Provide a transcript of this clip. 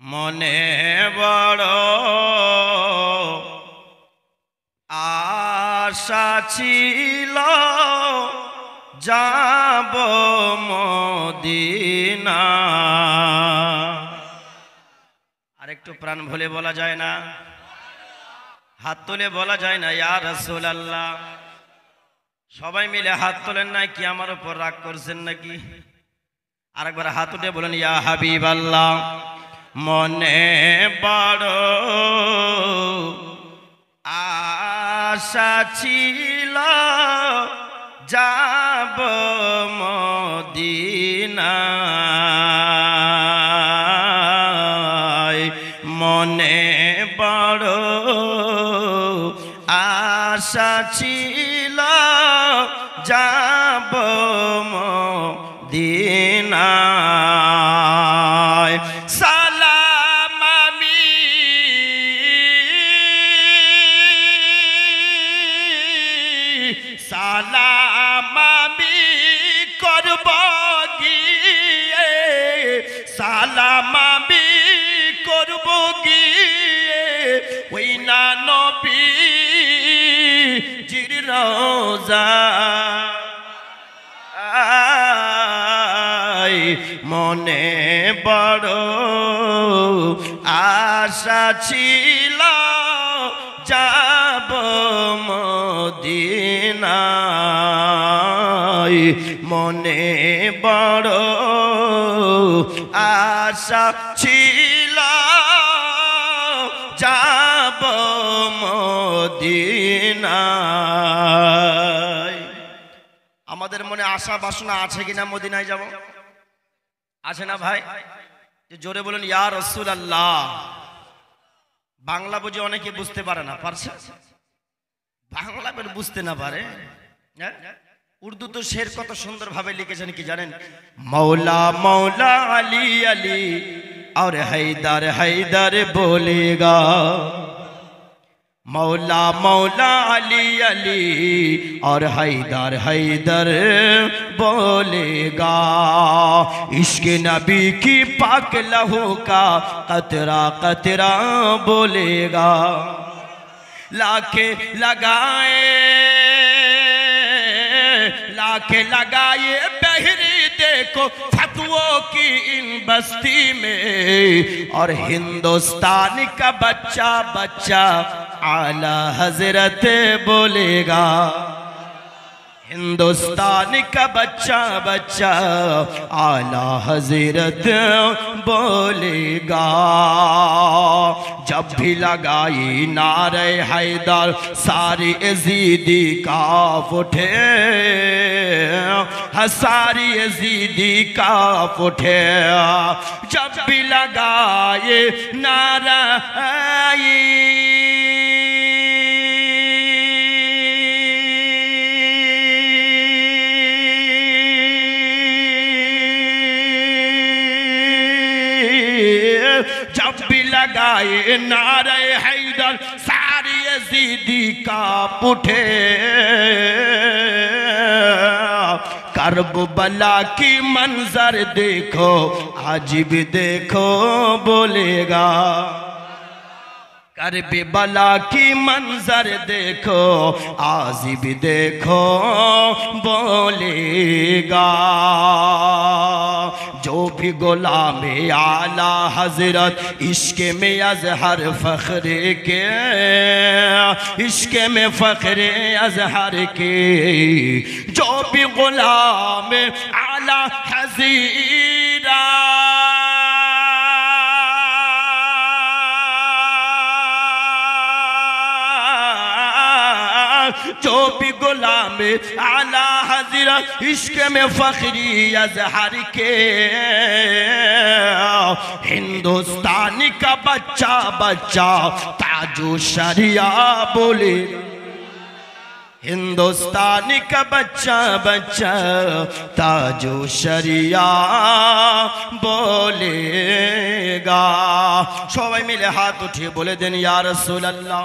মনে বড় আশা ছিল যাব মদিনা। আরেকটু প্রাণ ভুলে বলা যায় না? হাত তুলে বলা যায় না ইয়া রাসূলুল্লাহ? সবাই মিলে হাত তোলেন না কি আমার উপর রাগ করছেন নাকি? আরেকবার হাত উঠে বলেন ইয়া হাবিবাল্লাহ। মনে বড় আশা ছিল যাব মদিনায়। মনে বড় আশা ছিল যাব মদিনায়। সালাম আমি করব গিয়ে, সালাম আমি করব গিয়ে ওই না নবী জির রওজা। মনে বড় আশা ছিল যাব মদিনায়। মনে বড় আশা ছিল যাব মদিনায়। আমাদের মনে আশা বাসনা আছে কিনা মদিনায় যাব? আছে না ভাই? জোরে বলেন ইয়া রাসূলুল্লাহ। বাংলা বুঝে অনেকে বুঝতে পারে না, পারছে? বাংলা বুঝতে না পারে, উর্দু তো শের কত সুন্দর ভাবে লিখেছেন কি জানেন? মৌলা মৌলা আলী আলী और हैदर हैदर बोलेगा, मौला मौला अली अली और हैदर हैदर बोलेगा। इश्क नबी की पाक लहू का कतरा कतरा बोलेगा। लाके लगाए बहरी देखो फतवों की इन बस्ती में, और हिंदुस्तान का बच्चा बच्चा आला हजरत बोलेगा। हिंदुस्तान का बच्चा बच्चा आला हजरत बोलेगा। जब भी लगाई नारे हैदर सारी यजीदी काफ उठे, सारी यजीदी काफ उठे। जब भी लगाए नारा जब भी लगाए नारे हैदर सारी यजीदी कांप उठे। करबला की मंजर देखो आज भी देखो बोलेगा। करबला की मंजर देखो आज भी देखो बोलेगा। जो भी गुलाम आला हजरत इश्क में अजहर फखरे के, इश्क में फखरे अजहर के, जो भी गुलाम आला हजीरा जो भी गुलाम आला हजरत इश्क में फखरी अजहर के, हिंदुस्तानी का बच्चा बच्चा ताजो शरिया बोले। हिंदुस्तानी का बच्चा बच्चा ताजो शरिया बोलेगा। सबाई मिले हाथ उठिए बोले देन या रसूलल्लाह।